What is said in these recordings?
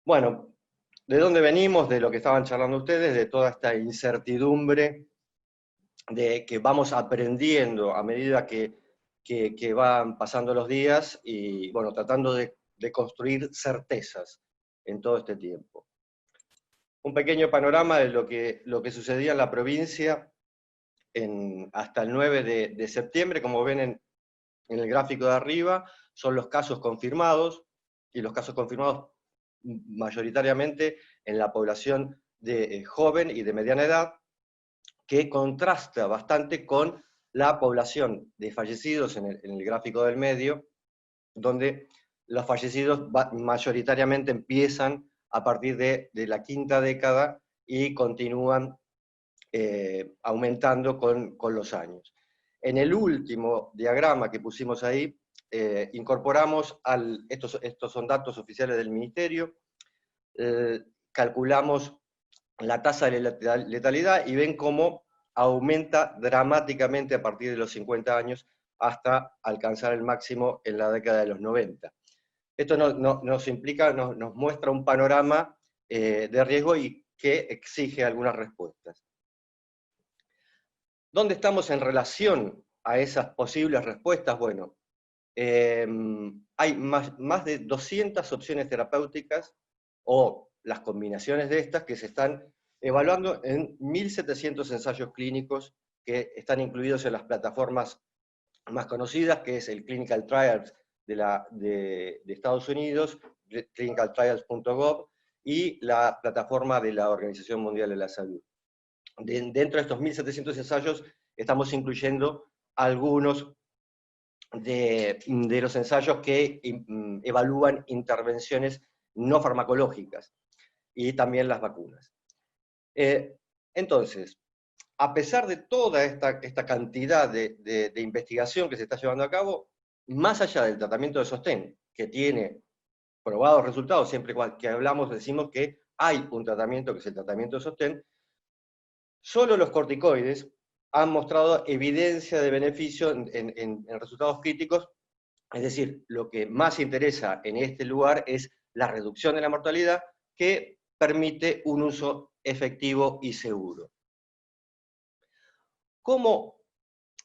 Bueno, ¿de dónde venimos? De lo que estaban charlando ustedes, de toda esta incertidumbre de que vamos aprendiendo a medida que van pasando los días y, bueno, tratando de construir certezas en todo este tiempo. Un pequeño panorama de lo que sucedía en la provincia hasta el 9 de septiembre, como ven en el gráfico de arriba, son los casos confirmados, y los casos confirmados mayoritariamente en la población de joven y de mediana edad, que contrasta bastante con la población de fallecidos en el gráfico del medio, donde los fallecidos mayoritariamente empiezan a partir de la quinta década y continúan aumentando con los años. En el último diagrama que pusimos ahí, incorporamos, estos son datos oficiales del Ministerio, calculamos la tasa de letalidad y ven cómo aumenta dramáticamente a partir de los 50 años hasta alcanzar el máximo en la década de los 90. Esto nos muestra un panorama de riesgo y que exige algunas respuestas. ¿Dónde estamos en relación a esas posibles respuestas? Bueno, hay más de 200 opciones terapéuticas o las combinaciones de estas que se están evaluando en 1.700 ensayos clínicos que están incluidos en las plataformas más conocidas, que es el Clinical Trials de Estados Unidos, clinicaltrials.gov, y la plataforma de la Organización Mundial de la Salud. Dentro de estos 1.700 ensayos estamos incluyendo algunos de los ensayos que evalúan intervenciones no farmacológicas y también las vacunas. Entonces, a pesar de toda esta cantidad de investigación que se está llevando a cabo, más allá del tratamiento de sostén, que tiene probados resultados, siempre que hablamos decimos que hay un tratamiento que es el tratamiento de sostén, solo los corticoides han mostrado evidencia de beneficio en resultados críticos, es decir, lo que más interesa en este lugar es la reducción de la mortalidad que permite un uso efectivo y seguro. ¿Cómo,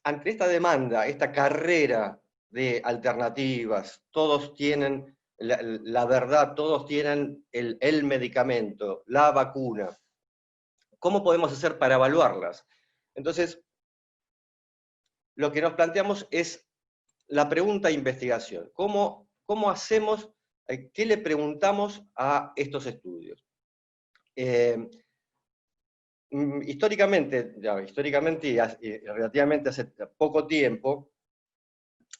ante esta demanda, esta carrera de alternativas, todos tienen la verdad, todos tienen el medicamento, la vacuna, cómo podemos hacer para evaluarlas? Entonces, lo que nos planteamos es la pregunta de investigación. ¿Cómo hacemos, qué le preguntamos a estos estudios? Históricamente y relativamente hace poco tiempo,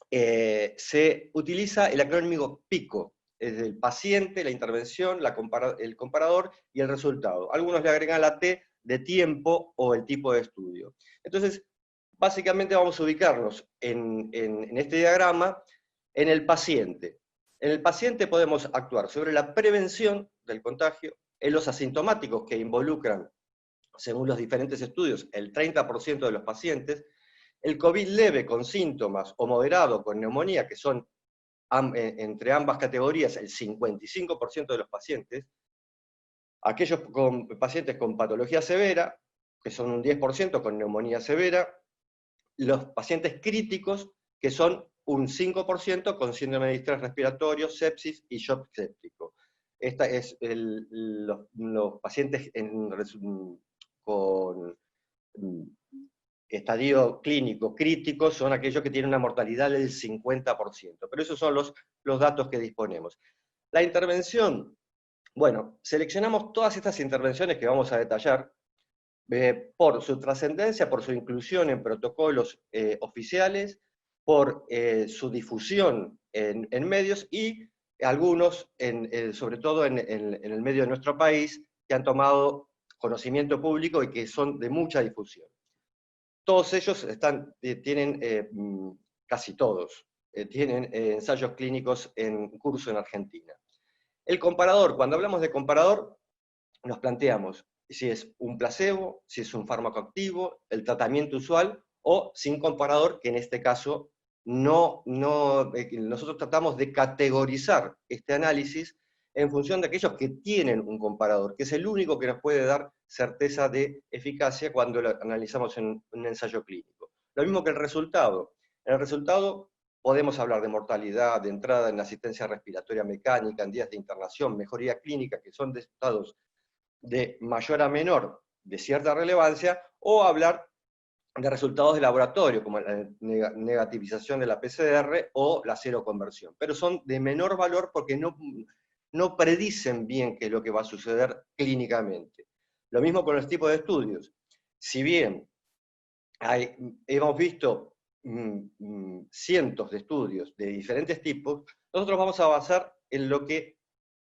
se utiliza el acrónimo PICO, es el paciente, la intervención, el comparador y el resultado. Algunos le agregan la T de tiempo o el tipo de estudio. Entonces, básicamente vamos a ubicarnos en este diagrama en el paciente. En el paciente podemos actuar sobre la prevención del contagio, en los asintomáticos que involucran, según los diferentes estudios, el 30% de los pacientes, el COVID leve con síntomas o moderado con neumonía, que son entre ambas categorías el 55% de los pacientes, aquellos pacientes con patología severa, que son un 10% con neumonía severa, los pacientes críticos, que son un 5% con síndrome de distrés respiratorio, sepsis y shock séptico. Esta es los pacientes con estadio clínico crítico son aquellos que tienen una mortalidad del 50%, pero esos son los datos que disponemos. La intervención, bueno, seleccionamos todas estas intervenciones que vamos a detallar por su trascendencia, por su inclusión en protocolos oficiales, por su difusión en medios y algunos, sobre todo en el medio de nuestro país, que han tomado conocimiento público y que son de mucha difusión. Todos ellos tienen, casi todos, tienen ensayos clínicos en curso en Argentina. El comparador, cuando hablamos de comparador, nos planteamos si es un placebo, si es un fármaco activo, el tratamiento usual, o sin comparador, que en este caso nosotros tratamos de categorizar este análisis en función de aquellos que tienen un comparador, que es el único que nos puede dar certeza de eficacia cuando lo analizamos en un ensayo clínico. Lo mismo que el resultado. En el resultado podemos hablar de mortalidad, de entrada en asistencia respiratoria mecánica, en días de internación, mejoría clínica, que son de estados de mayor a menor de cierta relevancia, o hablar de resultados de laboratorio, como la negativización de la PCR o la seroconversión. Pero son de menor valor porque no predicen bien qué es lo que va a suceder clínicamente. Lo mismo con los tipos de estudios. Si bien hemos visto cientos de estudios de diferentes tipos, nosotros vamos a basar en lo que,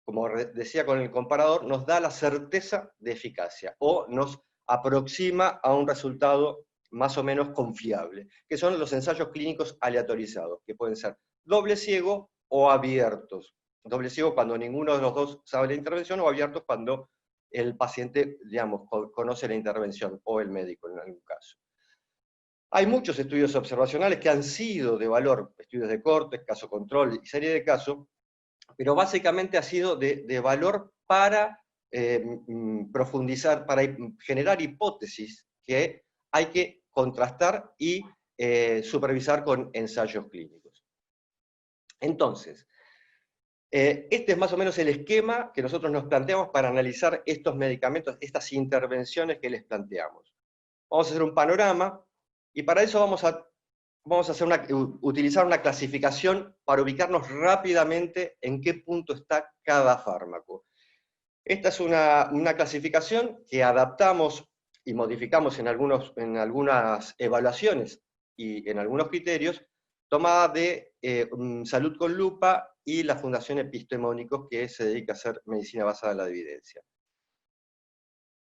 como decía con el comparador, nos da la certeza de eficacia o nos aproxima a un resultado más o menos confiable, que son los ensayos clínicos aleatorizados, que pueden ser doble ciego o abiertos. Doble ciego cuando ninguno de los dos sabe la intervención, o abiertos cuando el paciente, digamos, conoce la intervención, o el médico en algún caso. Hay muchos estudios observacionales que han sido de valor, estudios de corte, caso control y serie de casos, pero básicamente ha sido de valor para profundizar, para generar hipótesis que hay que contrastar y supervisar con ensayos clínicos. Entonces, este es más o menos el esquema que nosotros nos planteamos para analizar estos medicamentos, estas intervenciones que les planteamos. Vamos a hacer un panorama, y para eso vamos a utilizar una clasificación para ubicarnos rápidamente en qué punto está cada fármaco. Esta es una clasificación que adaptamos y modificamos en algunas evaluaciones y en algunos criterios, tomada de Salud con Lupa y la Fundación Epistemónicos, que se dedica a hacer medicina basada en la evidencia.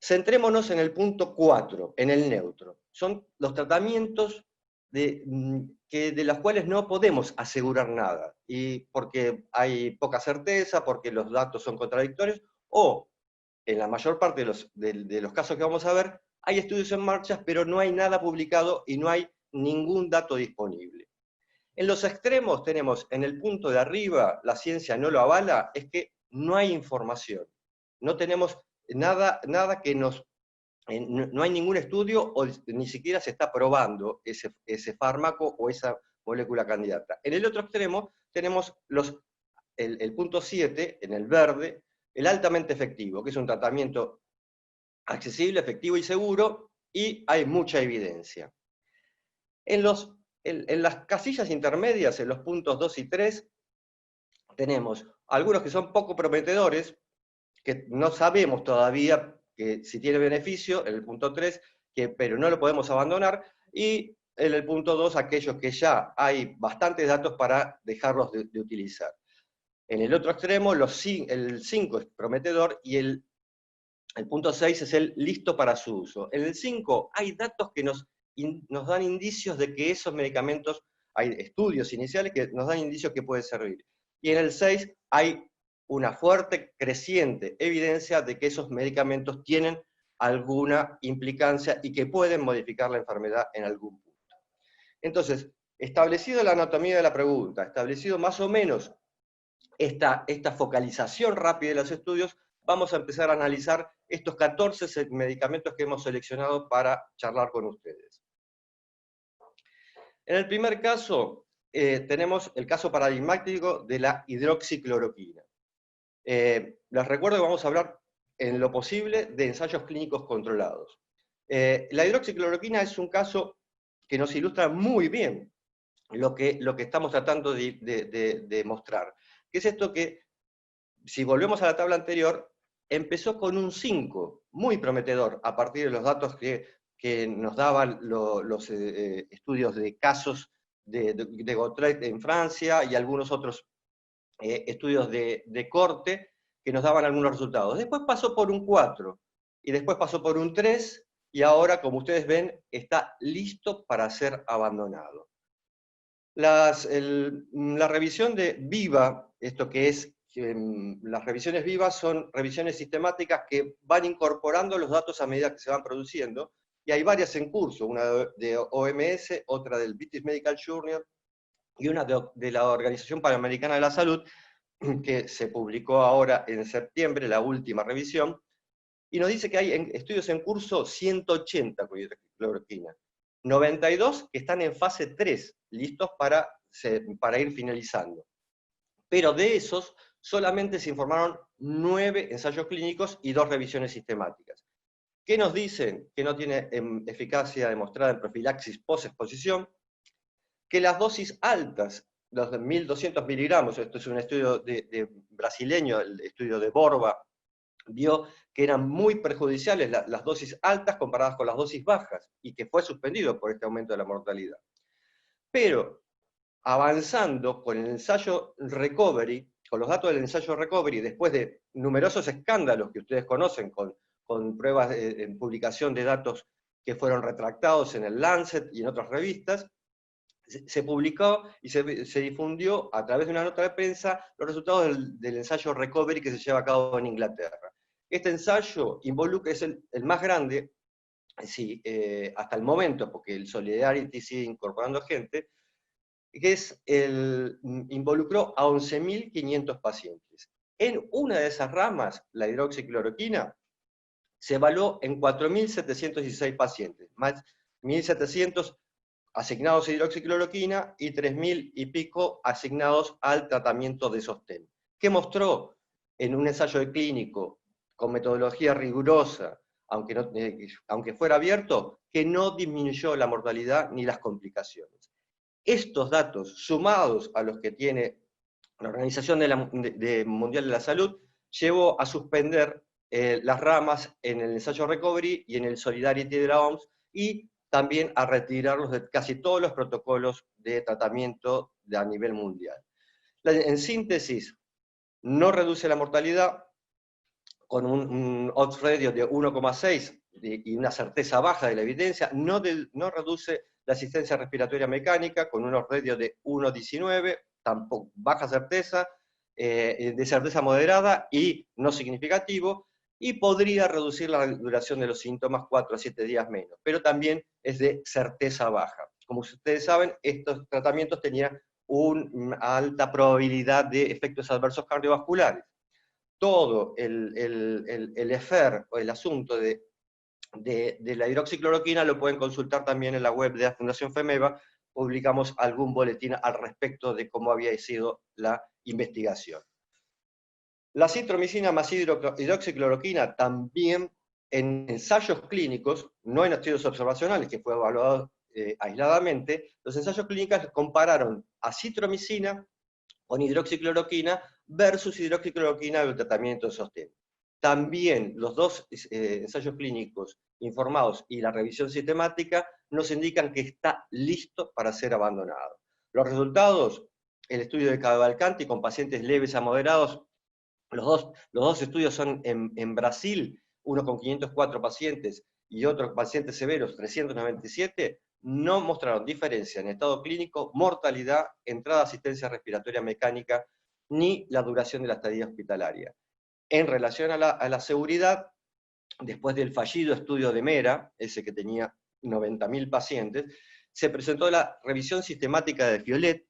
Centrémonos en el punto 4, en el neutro. Son los tratamientos de los cuales no podemos asegurar nada, y porque hay poca certeza, porque los datos son contradictorios, o en la mayor parte de los casos que vamos a ver, hay estudios en marcha, pero no hay nada publicado y no hay ningún dato disponible. En los extremos tenemos, en el punto de arriba, la ciencia no lo avala, es que no hay información. No tenemos nada que nos... No hay ningún estudio, o ni siquiera se está probando ese fármaco o esa molécula candidata. En el otro extremo tenemos el punto 7, en el verde, el altamente efectivo, que es un tratamiento accesible, efectivo y seguro, y hay mucha evidencia. En las casillas intermedias, en los puntos 2 y 3, tenemos algunos que son poco prometedores, que no sabemos todavía si tiene beneficio, en el punto 3, pero no lo podemos abandonar, y en el punto 2, aquellos que ya hay bastantes datos para dejarlos de utilizar. En el otro extremo, el 5 es prometedor y el punto 6 es el listo para su uso. En el 5 hay datos que nos dan indicios de que esos medicamentos, hay estudios iniciales que nos dan indicios que pueden servir. Y en el 6 hay una fuerte, creciente evidencia de que esos medicamentos tienen alguna implicancia y que pueden modificar la enfermedad en algún punto. Entonces, establecido la anatomía de la pregunta, establecido más o menos esta focalización rápida de los estudios, vamos a empezar a analizar estos 14 medicamentos que hemos seleccionado para charlar con ustedes. En el primer caso, tenemos el caso paradigmático de la hidroxicloroquina. Les recuerdo que vamos a hablar en lo posible de ensayos clínicos controlados. La hidroxicloroquina es un caso que nos ilustra muy bien lo que estamos tratando de mostrar. Que es esto que, si volvemos a la tabla anterior, empezó con un 5, muy prometedor, a partir de los datos que nos daban los estudios de casos de Gautret en Francia y algunos otros estudios de corte que nos daban algunos resultados. Después pasó por un 4, y después pasó por un 3, y ahora, como ustedes ven, está listo para ser abandonado. La revisión de VIVA, esto que es, las revisiones VIVA son revisiones sistemáticas que van incorporando los datos a medida que se van produciendo, y hay varias en curso, una de OMS, otra del British Medical Journal, y una de la Organización Panamericana de la Salud, que se publicó ahora en septiembre, la última revisión, y nos dice que hay estudios en curso 180 con hidroxicloroquina, 92 que están en fase 3, listos para ir finalizando. Pero de esos, solamente se informaron 9 ensayos clínicos y 2 revisiones sistemáticas. ¿Qué nos dicen? Que no tiene eficacia demostrada en profilaxis post-exposición, que las dosis altas, los de 1.200 miligramos, esto es un estudio de brasileño, el estudio de Borba, vio que eran muy perjudiciales las dosis altas comparadas con las dosis bajas, y que fue suspendido por este aumento de la mortalidad. Pero, avanzando con el ensayo Recovery, con los datos del ensayo Recovery, después de numerosos escándalos que ustedes conocen, con pruebas en publicación de datos que fueron retractados en el Lancet y en otras revistas, se publicó y se difundió a través de una nota de prensa los resultados del ensayo Recovery que se lleva a cabo en Inglaterra. Este ensayo es el más grande, sí, hasta el momento, porque el Solidarity sigue incorporando gente, que involucró a 11.500 pacientes. En una de esas ramas, la hidroxicloroquina, se evaluó en 4.716 pacientes, más 1.700 asignados a hidroxicloroquina y 3.000 y pico asignados al tratamiento de sostén. ¿Qué mostró? En un ensayo clínico con metodología rigurosa, aunque fuera abierto, que no disminuyó la mortalidad ni las complicaciones. Estos datos, sumados a los que tiene la Organización Mundial de la Salud, llevó a suspender las ramas en el ensayo Recovery y en el Solidarity de la OMS, y también a retirarlos de casi todos los protocolos de tratamiento a nivel mundial. En síntesis, no reduce la mortalidad, con un odds ratio de 1,6 y una certeza baja de la evidencia, no reduce la asistencia respiratoria mecánica, con un odds ratio de 1,19, tampoco baja certeza, de certeza moderada y no significativo, y podría reducir la duración de los síntomas 4 a 7 días menos, pero también es de certeza baja. Como ustedes saben, estos tratamientos tenían una alta probabilidad de efectos adversos cardiovasculares. Todo el EFER, o el asunto de la hidroxicloroquina, lo pueden consultar también en la web de la Fundación FEMEVA. Publicamos algún boletín al respecto de cómo había sido la investigación. La citromicina más hidroxicloroquina también en ensayos clínicos, no en estudios observacionales, que fue evaluado aisladamente, los ensayos clínicos compararon a citromicina con hidroxicloroquina versus hidroxicloroquina del tratamiento de sostén. También los dos ensayos clínicos informados y la revisión sistemática nos indican que está listo para ser abandonado. Los resultados, el estudio de Cavalcanti con pacientes leves a moderados, los dos estudios son en Brasil, uno con 504 pacientes y otro pacientes severos, 397, no mostraron diferencia en estado clínico, mortalidad, entrada de asistencia respiratoria mecánica, ni la duración de la estadía hospitalaria. En relación a la seguridad, después del fallido estudio de Mera, ese que tenía 90.000 pacientes, se presentó la revisión sistemática de Violet,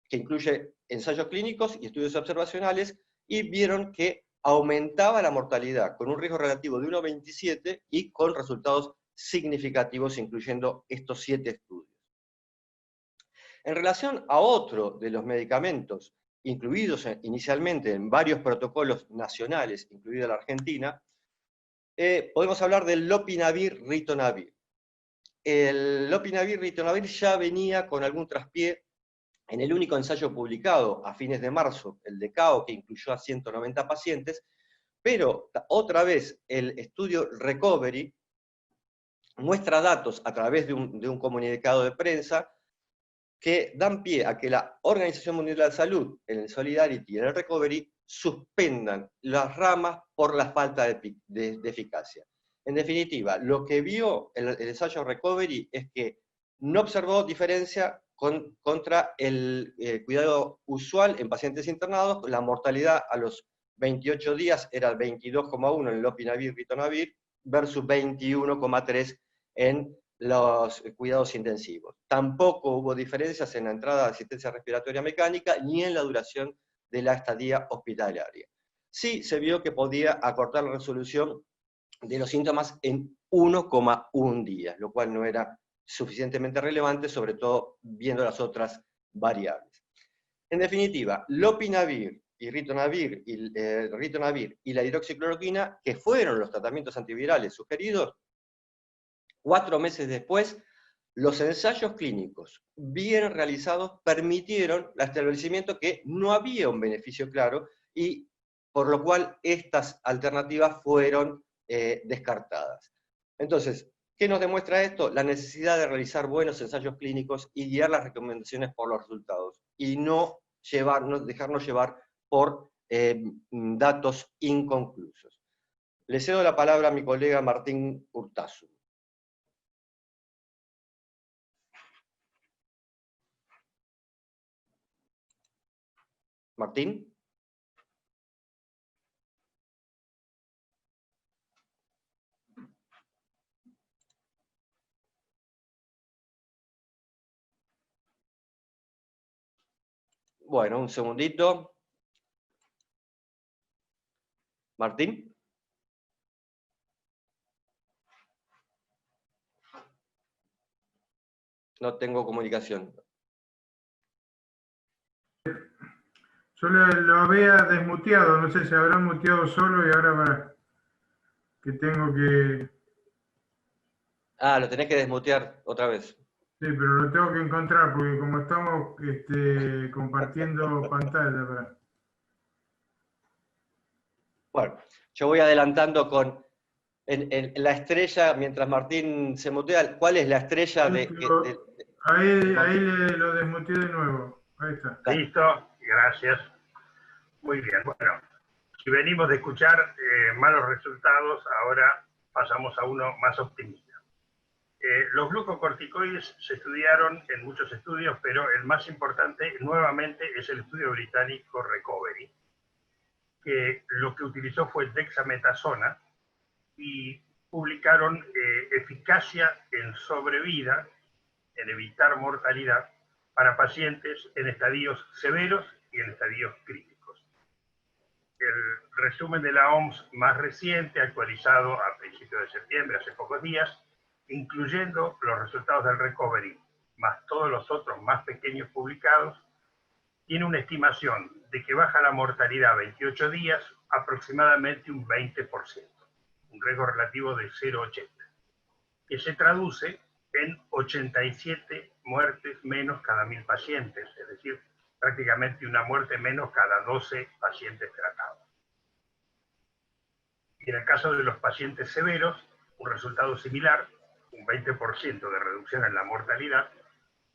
que incluye ensayos clínicos y estudios observacionales, y vieron que aumentaba la mortalidad con un riesgo relativo de 1,27 y con resultados significativos, incluyendo estos 7 estudios. En relación a otro de los medicamentos incluidos inicialmente en varios protocolos nacionales, incluida la Argentina, podemos hablar del lopinavir-ritonavir. El lopinavir-ritonavir ya venía con algún traspié en el único ensayo publicado a fines de marzo, el de CAO, que incluyó a 190 pacientes, pero otra vez el estudio Recovery muestra datos a través de un comunicado de prensa que dan pie a que la Organización Mundial de la Salud, en el Solidarity y en el Recovery, suspendan las ramas por la falta de eficacia. En definitiva, lo que vio el ensayo Recovery es que no observó diferencia contra el cuidado usual en pacientes internados. La mortalidad a los 28 días era 22,1 en el lopinavir-ritonavir versus 21,3 en los cuidados intensivos. Tampoco hubo diferencias en la entrada de asistencia respiratoria mecánica ni en la duración de la estadía hospitalaria. Sí se vio que podía acortar la resolución de los síntomas en 1,1 días, lo cual no era suficientemente relevante, sobre todo viendo las otras variables. En definitiva, lopinavir y ritonavir y la hidroxicloroquina, que fueron los tratamientos antivirales sugeridos, 4 meses después, los ensayos clínicos bien realizados permitieron el establecimiento que no había un beneficio claro y por lo cual estas alternativas fueron descartadas. Entonces, ¿qué nos demuestra esto? La necesidad de realizar buenos ensayos clínicos y guiar las recomendaciones por los resultados, y no dejarnos llevar por datos inconclusos. Le cedo la palabra a mi colega Martín Urtazu. Martín. Bueno, un segundito. Martín. No tengo comunicación. Yo lo había desmuteado, no sé si habrá muteado solo y ahora para que tengo que... Ah, lo tenés que desmutear otra vez. Sí, pero lo tengo que encontrar porque como estamos compartiendo pantalla. Bueno, yo voy adelantando con en la estrella, mientras Martín se mutea. ¿Cuál es la estrella Ahí lo desmuteé de nuevo. Ahí está. Listo, gracias. Muy bien, bueno, si venimos de escuchar malos resultados, ahora pasamos a uno más optimista. Los glucocorticoides se estudiaron en muchos estudios, pero el más importante nuevamente es el estudio británico Recovery, que lo que utilizó fue dexametasona y publicaron eficacia en sobrevida, en evitar mortalidad, para pacientes en estadios severos y en estadios críticos. El resumen de la OMS más reciente, actualizado a principios de septiembre, hace pocos días, incluyendo los resultados del Recovery, más todos los otros más pequeños publicados, tiene una estimación de que baja la mortalidad a 28 días aproximadamente un 20%, un riesgo relativo de 0,80, que se traduce en 87 muertes menos cada 1000 pacientes, es decir, prácticamente una muerte menos cada 12 pacientes tratados. Y en el caso de los pacientes severos, un resultado similar, un 20% de reducción en la mortalidad,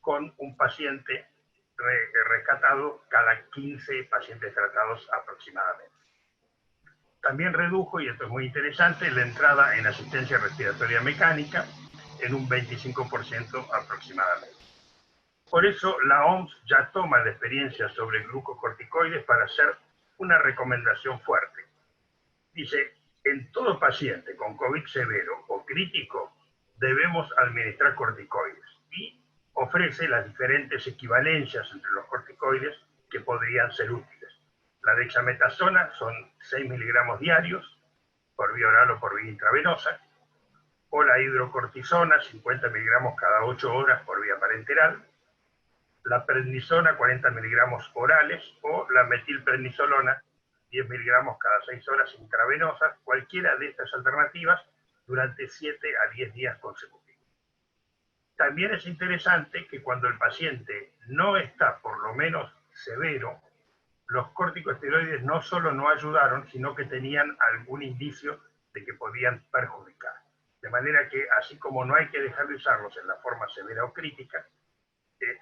con un paciente rescatado cada 15 pacientes tratados aproximadamente. También redujo, y esto es muy interesante, la entrada en asistencia respiratoria mecánica en un 25% aproximadamente. Por eso la OMS ya toma la experiencia sobre glucocorticoides para hacer una recomendación fuerte. Dice, en todo paciente con COVID severo o crítico debemos administrar corticoides, y ofrece las diferentes equivalencias entre los corticoides que podrían ser útiles. La dexametasona son 6 miligramos diarios por vía oral o por vía intravenosa, o la hidrocortisona 50 miligramos cada 8 horas por vía parenteral, la prednisona 40 miligramos orales o la metilprednisolona 10 miligramos cada 6 horas intravenosas, cualquiera de estas alternativas durante 7 a 10 días consecutivos. También es interesante que cuando el paciente no está por lo menos severo, los corticosteroides no solo no ayudaron, sino que tenían algún indicio de que podían perjudicar. De manera que, así como no hay que dejar de usarlos en la forma severa o crítica,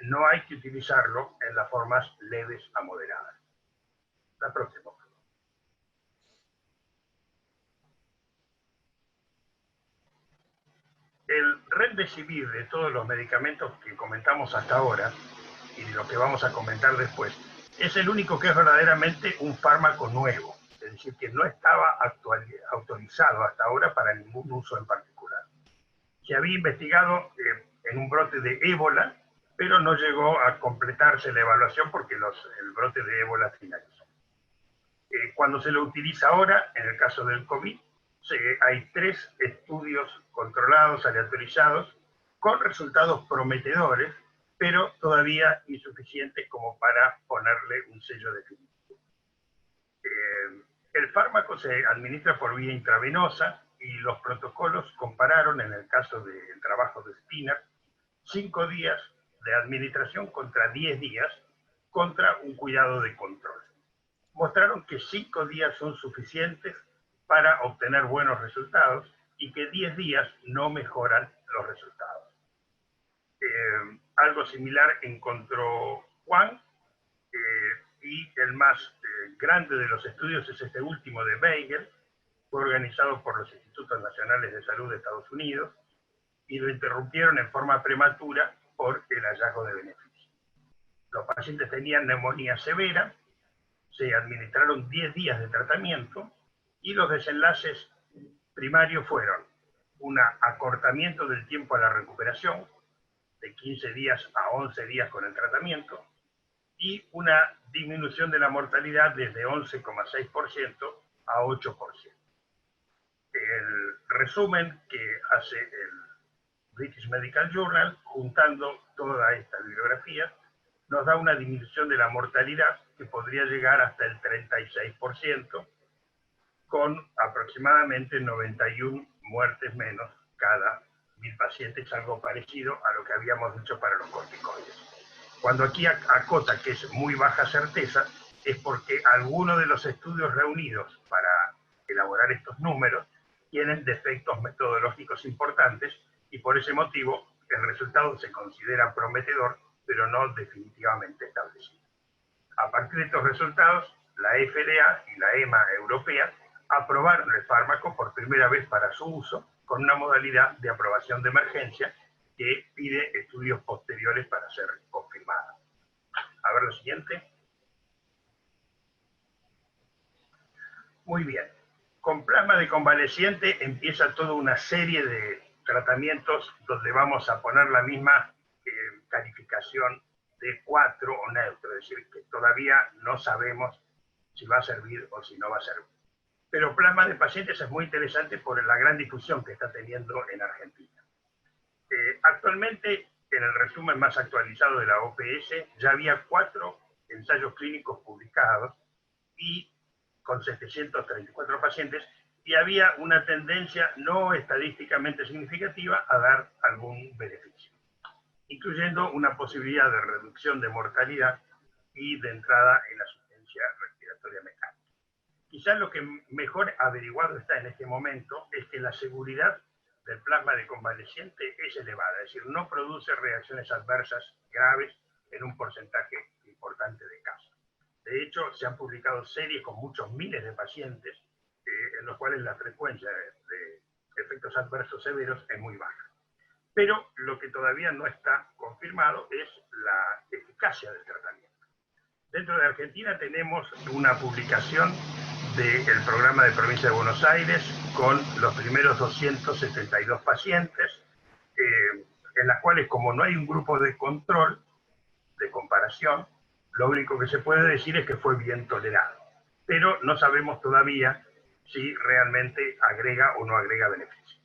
no hay que utilizarlo en las formas leves a moderadas. La próxima. El remdesivir de todos los medicamentos que comentamos hasta ahora, y de lo que vamos a comentar después, es el único que es verdaderamente un fármaco nuevo, es decir, que no estaba autorizado hasta ahora para ningún uso en particular. Se había investigado en un brote de ébola, pero no llegó a completarse la evaluación porque el brote de ébola finalizó. Cuando se lo utiliza ahora, en el caso del COVID, hay 3 estudios controlados, aleatorizados, con resultados prometedores, pero todavía insuficientes como para ponerle un sello definitivo. El fármaco se administra por vía intravenosa y los protocolos compararon, en el caso del trabajo de Spinner, 5 días de administración contra 10 días contra un cuidado de control. Mostraron que 5 días son suficientes para obtener buenos resultados y que 10 días no mejoran los resultados. Algo similar encontró Juan, y el más grande de los estudios es este último de Weigel, fue organizado por los Institutos Nacionales de Salud de Estados Unidos, y lo interrumpieron en forma prematura por el hallazgo de beneficio. Los pacientes tenían neumonía severa, se administraron 10 días de tratamiento, y los desenlaces primarios fueron un acortamiento del tiempo a la recuperación, de 15 días a 11 días con el tratamiento, y una disminución de la mortalidad desde 11,6% a 8%. El resumen que hace el British Medical Journal, juntando toda esta bibliografía, nos da una disminución de la mortalidad que podría llegar hasta el 36%, con aproximadamente 91 muertes menos cada 1000 pacientes, algo parecido a lo que habíamos dicho para los corticoides. Cuando aquí acota que es muy baja certeza, es porque algunos de los estudios reunidos para elaborar estos números tienen defectos metodológicos importantes, y por ese motivo el resultado se considera prometedor, pero no definitivamente establecido. A partir de estos resultados, la FDA y la EMA europea aprobaron el fármaco por primera vez para su uso, con una modalidad de aprobación de emergencia que pide estudios posteriores para ser confirmada. A ver lo siguiente. Muy bien. Con plasma de convaleciente empieza toda una serie de tratamientos donde vamos a poner la misma calificación de 4 o neutro, es decir, que todavía no sabemos si va a servir o si no va a servir. Pero plasma de pacientes es muy interesante por la gran difusión que está teniendo en Argentina. Actualmente, en el resumen más actualizado de la OPS, ya había 4 ensayos clínicos publicados y con 734 pacientes, y había una tendencia no estadísticamente significativa a dar algún beneficio, incluyendo una posibilidad de reducción de mortalidad y de entrada en asistencia respiratoria mecánica. Quizás lo que mejor averiguado está en este momento es que la seguridad del plasma de convaleciente es elevada, es decir, no produce reacciones adversas graves en un porcentaje importante de casos. De hecho, se han publicado series con muchos miles de pacientes en los cuales la frecuencia de efectos adversos severos es muy baja. Pero lo que todavía no está confirmado es la eficacia del tratamiento. Dentro de Argentina tenemos una publicación del programa de Provincia de Buenos Aires con los primeros 272 pacientes, en las cuales, como no hay un grupo de control, de comparación, lo único que se puede decir es que fue bien tolerado. Pero no sabemos todavía si realmente agrega o no agrega beneficio.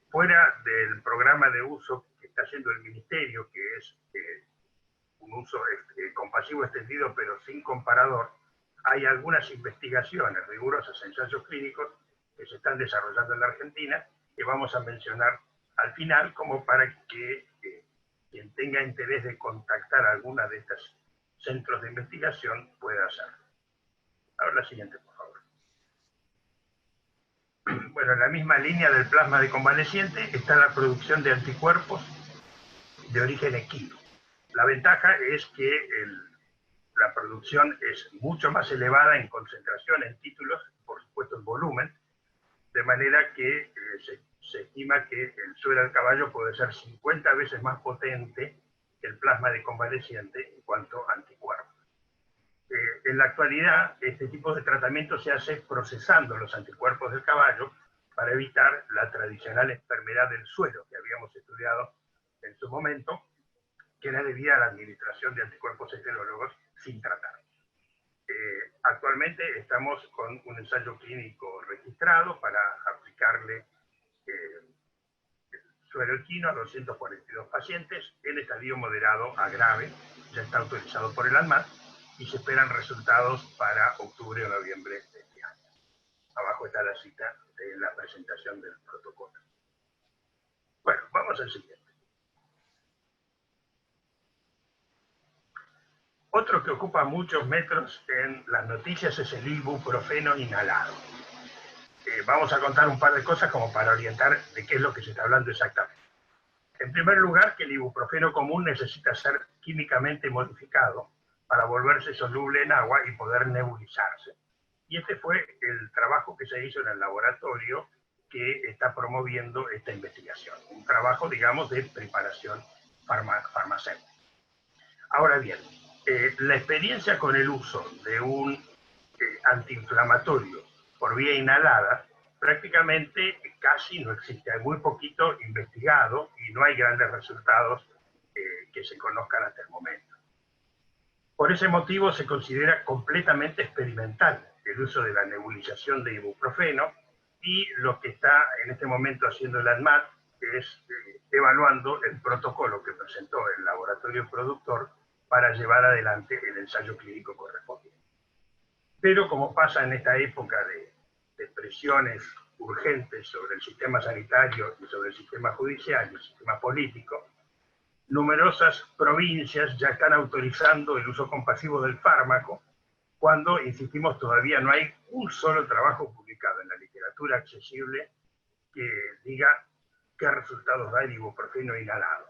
Fuera del programa de uso que está haciendo el Ministerio, que es un uso compasivo extendido pero sin comparador, hay algunas investigaciones, rigurosas ensayos clínicos que se están desarrollando en la Argentina, que vamos a mencionar al final, como para que quien tenga interés de contactar a alguna de estos centros de investigación pueda hacerlo. Ahora la siguiente, por favor. Bueno, en la misma línea del plasma de convaleciente está la producción de anticuerpos de origen equino. La ventaja es que la producción es mucho más elevada en concentración, en títulos, por supuesto en volumen, de manera que se estima que el suero del caballo puede ser 50 veces más potente que el plasma de convaleciente en cuanto a anticuerpos. En la actualidad, este tipo de tratamiento se hace procesando los anticuerpos del caballo para evitar la tradicional enfermedad del suero que habíamos estudiado en su momento, que era debida a la administración de anticuerpos heterólogos sin tratar. Actualmente estamos con un ensayo clínico registrado para aplicarle sueroquino a 242 pacientes en estadio moderado a grave. Ya está autorizado por el ANMAT y se esperan resultados para octubre o noviembre de este año. Abajo está la cita de la presentación del protocolo. Bueno, vamos al siguiente. Otro que ocupa muchos metros en las noticias es el ibuprofeno inhalado. Vamos a contar un par de cosas como para orientar de qué es lo que se está hablando exactamente. En primer lugar, que el ibuprofeno común necesita ser químicamente modificado para volverse soluble en agua y poder nebulizarse. Y este fue el trabajo que se hizo en el laboratorio que está promoviendo esta investigación. Un trabajo, digamos, de preparación farmacéutica. Ahora bien, la experiencia con el uso de un antiinflamatorio por vía inhalada prácticamente casi no existe. Hay muy poquito investigado y no hay grandes resultados que se conozcan hasta el momento. Por ese motivo se considera completamente experimental el uso de la nebulización de ibuprofeno, y lo que está en este momento haciendo el ANMAT es evaluando el protocolo que presentó el laboratorio productor para llevar adelante el ensayo clínico correspondiente. Pero como pasa en esta época de presiones urgentes sobre el sistema sanitario y sobre el sistema judicial y el sistema político, numerosas provincias ya están autorizando el uso compasivo del fármaco, cuando, insistimos, todavía no hay un solo trabajo publicado en la literatura accesible que diga qué resultados da el ibuprofeno inhalado,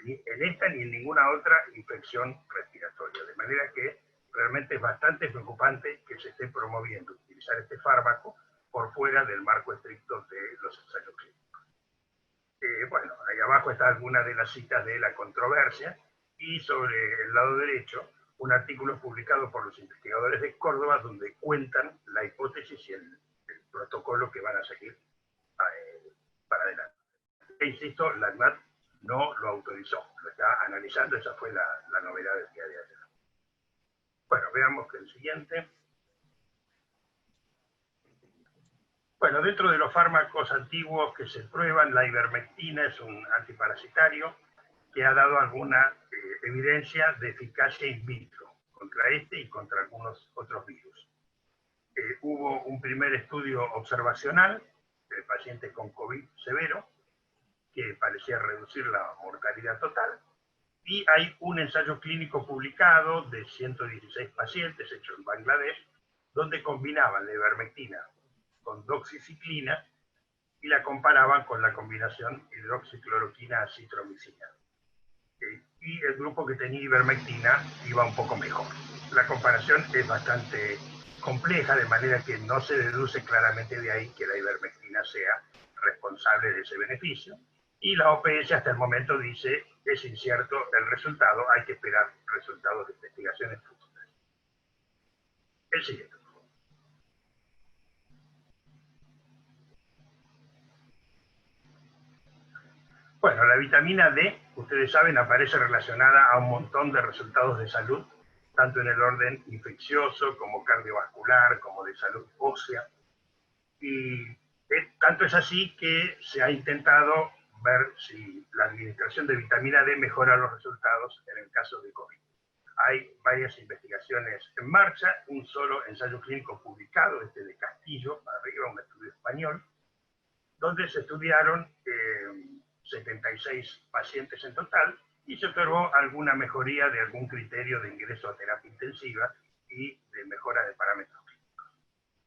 ni en esta ni en ninguna otra infección respiratoria. De manera que realmente es bastante preocupante que se esté promoviendo utilizar este fármaco por fuera del marco estricto de los ensayos clínicos. Bueno, ahí abajo está alguna de las citas de la controversia, y sobre el lado derecho un artículo publicado por los investigadores de Córdoba donde cuentan la hipótesis y el protocolo que van a seguir para adelante. E insisto, la ANMAT no lo autorizó, lo está analizando. Esa fue la novedad del día de ayer. Bueno, veamos que el siguiente. Bueno, dentro de los fármacos antiguos que se prueban, la ivermectina es un antiparasitario que ha dado alguna evidencia de eficacia in vitro contra este y contra algunos otros virus. Hubo un primer estudio observacional de pacientes con COVID severo que parecía reducir la mortalidad total, y hay un ensayo clínico publicado de 116 pacientes hecho en Bangladesh, donde combinaban la ivermectina con doxiciclina y la comparaban con la combinación hidroxicloroquina-acitromicina. Y el grupo que tenía ivermectina iba un poco mejor. La comparación es bastante compleja, de manera que no se deduce claramente de ahí que la ivermectina sea responsable de ese beneficio. Y la OPS hasta el momento dice, es incierto el resultado, hay que esperar resultados de investigaciones futuras. El siguiente. Bueno, la vitamina D, ustedes saben, aparece relacionada a un montón de resultados de salud, tanto en el orden infeccioso, como cardiovascular, como de salud ósea. Y tanto es así que se ha intentado ver si la administración de vitamina D mejora los resultados en el caso de COVID. Hay varias investigaciones en marcha, un solo ensayo clínico publicado, de Castillo, arriba, un estudio español, donde se estudiaron 76 pacientes en total, y se observó alguna mejoría de algún criterio de ingreso a terapia intensiva y de mejora de parámetros clínicos.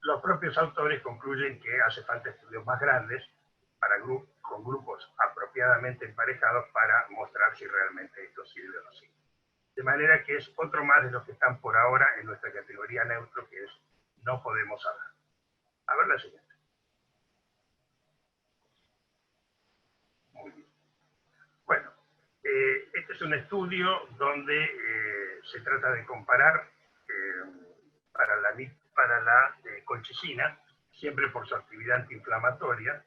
Los propios autores concluyen que hace falta estudios más grandes con grupos apropiadamente emparejados para mostrar si realmente esto sirve o no sirve. De manera que es otro más de los que están por ahora en nuestra categoría neutro, que es no podemos saber. A ver la siguiente. Muy bien. Bueno, este es un estudio donde se trata de comparar para la colchicina, siempre por su actividad antiinflamatoria,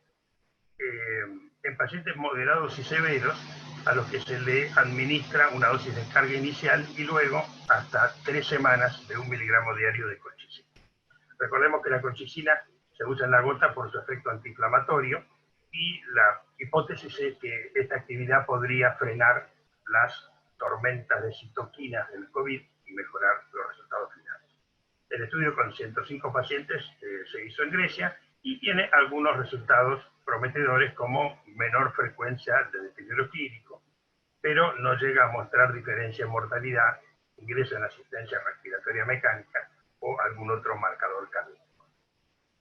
en pacientes moderados y severos a los que se le administra una dosis de carga inicial y luego hasta 3 semanas de 1 miligramo diario de colchicina. Recordemos que la colchicina se usa en la gota por su efecto antiinflamatorio y la hipótesis es que esta actividad podría frenar las tormentas de citoquinas del COVID y mejorar los resultados finales. El estudio con 105 pacientes se hizo en Grecia y tiene algunos resultados prometedores como menor frecuencia de deterioro clínico, pero no llega a mostrar diferencia en mortalidad, ingreso en asistencia respiratoria mecánica o algún otro marcador cardíaco.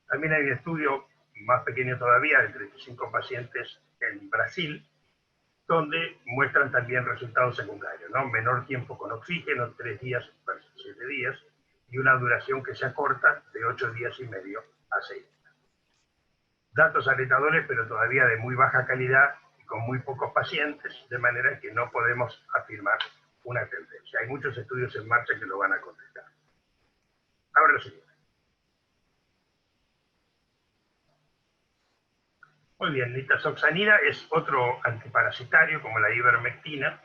También hay un estudio más pequeño todavía de 35 pacientes en Brasil, donde muestran también resultados secundarios, ¿no? Menor tiempo con oxígeno, 3 días versus 7 días, y una duración que se acorta de 8 días y medio a 6 días. Datos alentadores, pero todavía de muy baja calidad y con muy pocos pacientes, de manera que no podemos afirmar una tendencia. Hay muchos estudios en marcha que lo van a contestar. Ahora lo siguiente. Muy bien, nitazoxanida es otro antiparasitario como la ivermectina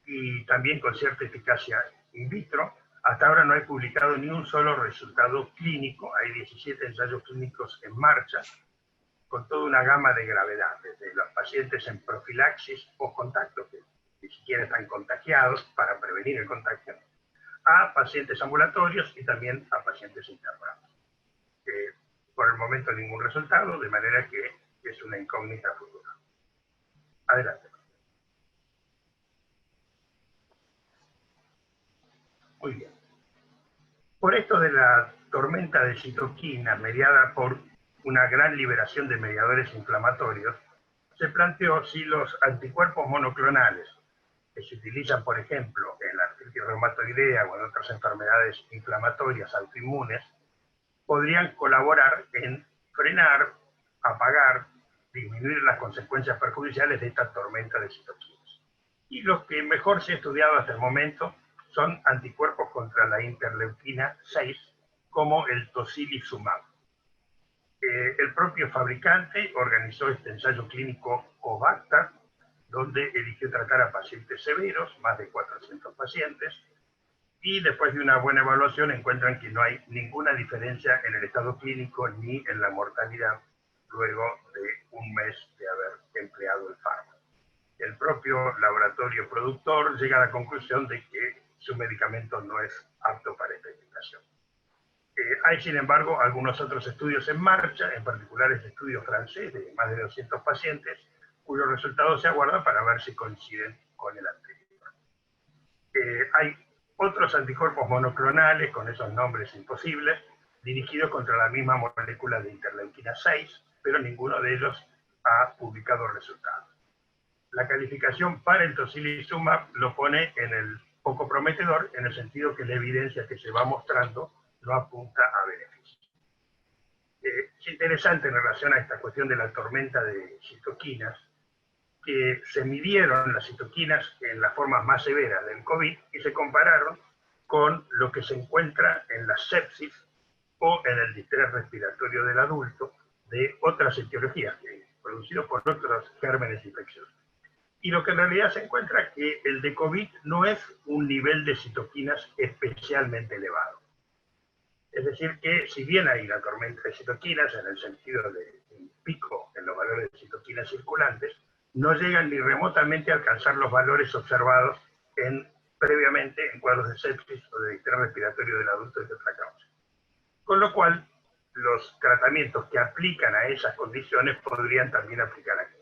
y también con cierta eficacia in vitro. Hasta ahora no hay publicado ni un solo resultado clínico, hay 17 ensayos clínicos en marcha, con toda una gama de gravedad, desde los pacientes en profilaxis o contacto, que ni siquiera están contagiados para prevenir el contagio, a pacientes ambulatorios y también a pacientes internados. Por el momento ningún resultado, de manera que es una incógnita futura. Adelante. Muy bien. Por esto de la tormenta de citoquinas mediada por una gran liberación de mediadores inflamatorios, se planteó si los anticuerpos monoclonales que se utilizan, por ejemplo, en la artritis reumatoidea o en otras enfermedades inflamatorias autoinmunes, podrían colaborar en frenar, apagar, disminuir las consecuencias perjudiciales de esta tormenta de citoquinas. Y los que mejor se ha estudiado hasta el momento son anticuerpos contra la interleuquina 6, como el tocilizumab. El propio fabricante organizó este ensayo clínico COVACTA, donde eligió tratar a pacientes severos, más de 400 pacientes, y después de una buena evaluación encuentran que no hay ninguna diferencia en el estado clínico ni en la mortalidad luego de un mes de haber empleado el fármaco. El propio laboratorio productor llega a la conclusión de que su medicamento no es apto para esta indicación. Hay, sin embargo, algunos otros estudios en marcha, en particular este estudio francés de más de 200 pacientes, cuyos resultados se aguardan para ver si coinciden con el anterior. Hay otros anticuerpos monoclonales, con esos nombres imposibles, dirigidos contra la misma molécula de interleuquina 6, pero ninguno de ellos ha publicado resultados. La calificación para el tocilizumab lo pone en el poco prometedor, en el sentido que la evidencia que se va mostrando no apunta a beneficios. Es interesante en relación a esta cuestión de la tormenta de citoquinas, que se midieron las citoquinas en las formas más severas del COVID y se compararon con lo que se encuentra en la sepsis o en el distrés respiratorio del adulto de otras etiologías, producidos por otros gérmenes infecciosos. Y lo que en realidad se encuentra es que el de COVID no es un nivel de citoquinas especialmente elevado. Es decir, que si bien hay una tormenta de citoquinas en el sentido de un pico en los valores de citoquinas circulantes, no llegan ni remotamente a alcanzar los valores observados previamente en cuadros de sepsis o de distrés respiratorio del adulto de otra causa. Con lo cual, los tratamientos que aplican a esas condiciones podrían también aplicar aquí.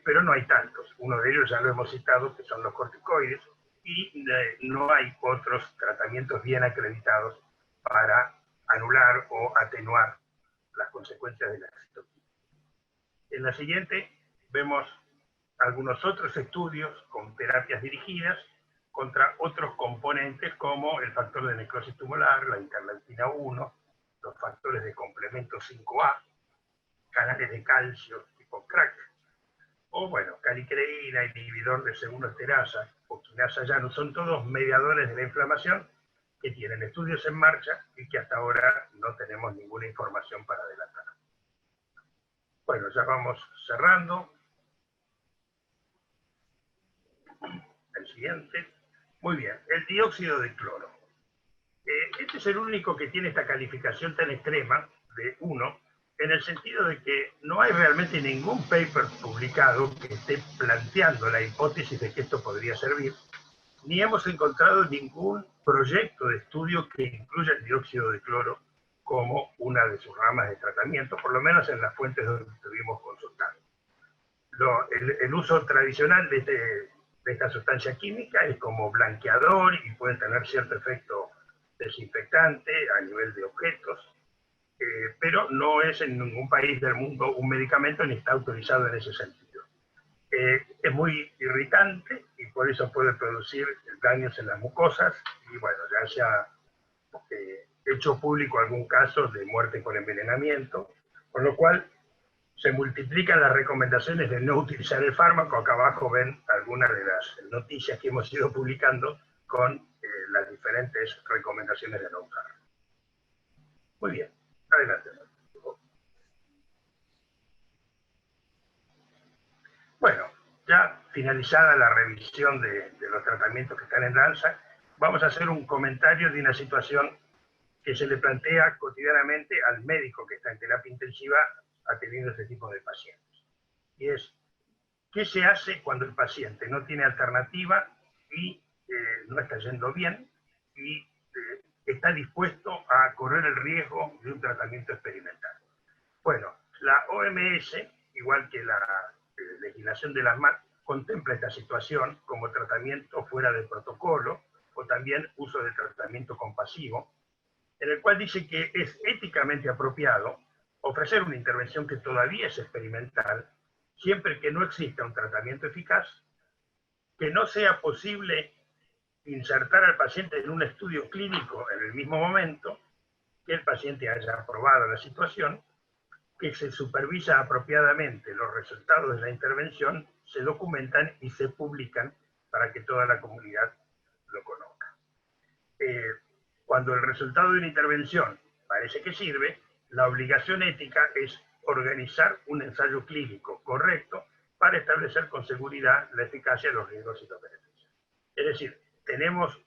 Pero no hay tantos. Uno de ellos ya lo hemos citado, que son los corticoides, y no hay otros tratamientos bien acreditados para anular o atenuar las consecuencias de la citoquina. En la siguiente vemos algunos otros estudios con terapias dirigidas contra otros componentes como el factor de necrosis tumoral, la interleuquina 1, los factores de complemento 5A, canales de calcio tipo crack, o bueno, calicreína, inhibidor de segundo esterasa o quinasa llano, son todos mediadores de la inflamación que tienen estudios en marcha y que hasta ahora no tenemos ninguna información para adelantar. Bueno, ya vamos cerrando. El siguiente. Muy bien, el dióxido de cloro. Este es el único que tiene esta calificación tan extrema de 1, en el sentido de que no hay realmente ningún paper publicado que esté planteando la hipótesis de que esto podría servir, ni hemos encontrado ningún proyecto de estudio que incluya el dióxido de cloro como una de sus ramas de tratamiento, por lo menos en las fuentes donde estuvimos consultando. El uso tradicional de esta sustancia química es como blanqueador y puede tener cierto efecto desinfectante a nivel de objetos, pero no es en ningún país del mundo un medicamento ni está autorizado en ese sentido. Es muy irritante y por eso puede producir daños en las mucosas y bueno, ya se ha hecho público algún caso de muerte por envenenamiento, con lo cual se multiplican las recomendaciones de no utilizar el fármaco. Acá abajo ven algunas de las noticias que hemos ido publicando con las diferentes recomendaciones de no usarlo. Muy bien, adelante. Bueno, ya finalizada la revisión de los tratamientos que están en danza, vamos a hacer un comentario de una situación que se le plantea cotidianamente al médico que está en terapia intensiva atendiendo este tipo de pacientes. Y es, ¿qué se hace cuando el paciente no tiene alternativa y no está yendo bien y está dispuesto a correr el riesgo de un tratamiento experimental? Bueno, la OMS, igual que la legislación de las MAT, contempla esta situación como tratamiento fuera de protocolo o también uso de tratamiento compasivo, en el cual dice que es éticamente apropiado ofrecer una intervención que todavía es experimental, siempre que no exista un tratamiento eficaz, que no sea posible insertar al paciente en un estudio clínico en el mismo momento, que el paciente haya aprobado la situación, que se supervisa apropiadamente los resultados de la intervención, se documentan y se publican para que toda la comunidad lo conozca. Cuando el resultado de una intervención parece que sirve, la obligación ética es organizar un ensayo clínico correcto para establecer con seguridad la eficacia, los riesgos y los beneficios. Es decir, tenemos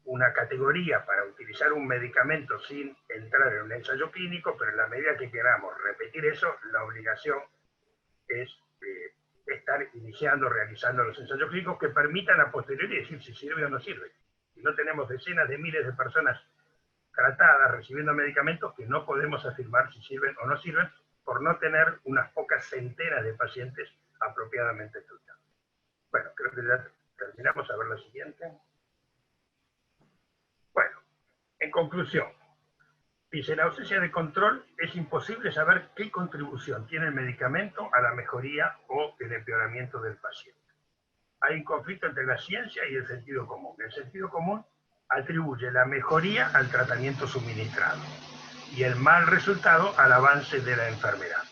una categoría para utilizar un medicamento sin entrar en un ensayo clínico, pero en la medida que queramos repetir eso, la obligación es estar iniciando, realizando los ensayos clínicos que permitan a posteriori decir si sirve o no sirve. Si no tenemos decenas de miles de personas tratadas, recibiendo medicamentos que no podemos afirmar si sirven o no sirven, por no tener unas pocas centenas de pacientes apropiadamente estudiados. Bueno, creo que ya terminamos. A ver la siguiente. Bueno, en conclusión, dice, en ausencia de control es imposible saber qué contribución tiene el medicamento a la mejoría o el empeoramiento del paciente. Hay un conflicto entre la ciencia y el sentido común. El sentido común atribuye la mejoría al tratamiento suministrado y el mal resultado al avance de la enfermedad.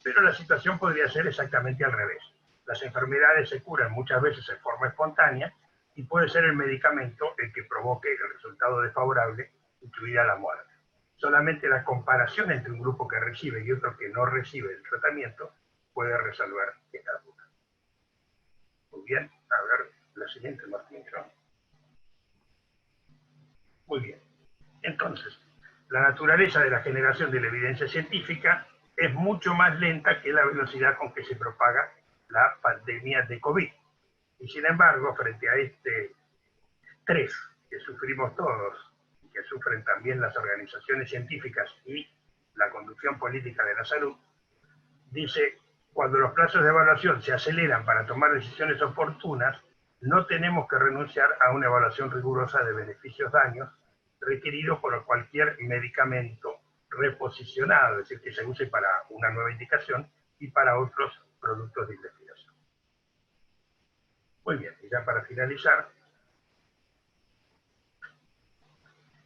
Pero la situación podría ser exactamente al revés. Las enfermedades se curan muchas veces en forma espontánea y puede ser el medicamento el que provoque el resultado desfavorable, incluida la muerte. Solamente la comparación entre un grupo que recibe y otro que no recibe el tratamiento puede resolver esta duda. Muy bien, a ver la siguiente, Martín. Muy bien. Entonces, la naturaleza de la generación de la evidencia científica es mucho más lenta que la velocidad con que se propaga la pandemia de COVID. Y sin embargo, frente a este estrés que sufrimos todos, y que sufren también las organizaciones científicas y la conducción política de la salud, dice, cuando los plazos de evaluación se aceleran para tomar decisiones oportunas, no tenemos que renunciar a una evaluación rigurosa de beneficios-daños requerido por cualquier medicamento reposicionado, es decir, que se use para una nueva indicación y para otros productos de investigación. Muy bien, y ya para finalizar,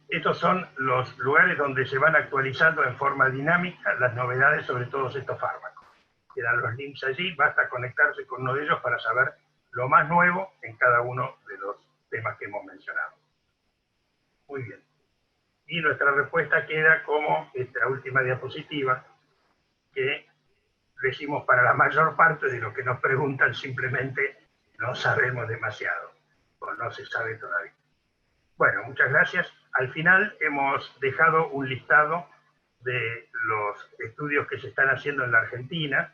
estos son los lugares donde se van actualizando en forma dinámica las novedades sobre todos estos fármacos. Quedan los links allí, basta conectarse con uno de ellos para saber lo más nuevo en cada uno de los temas que hemos mencionado. Muy bien. Y nuestra respuesta queda como esta última diapositiva, que decimos para la mayor parte de lo que nos preguntan simplemente no sabemos demasiado, o no se sabe todavía. Bueno, muchas gracias. Al final hemos dejado un listado de los estudios que se están haciendo en la Argentina,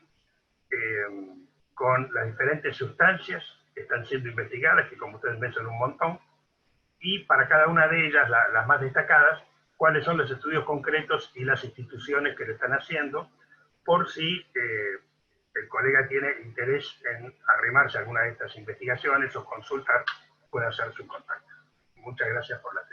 con las diferentes sustancias que están siendo investigadas, que como ustedes ven son un montón, y para cada una de ellas, las más destacadas, cuáles son los estudios concretos y las instituciones que lo están haciendo, por si el colega tiene interés en arrimarse a alguna de estas investigaciones o consultar, puede hacer su contacto. Muchas gracias por la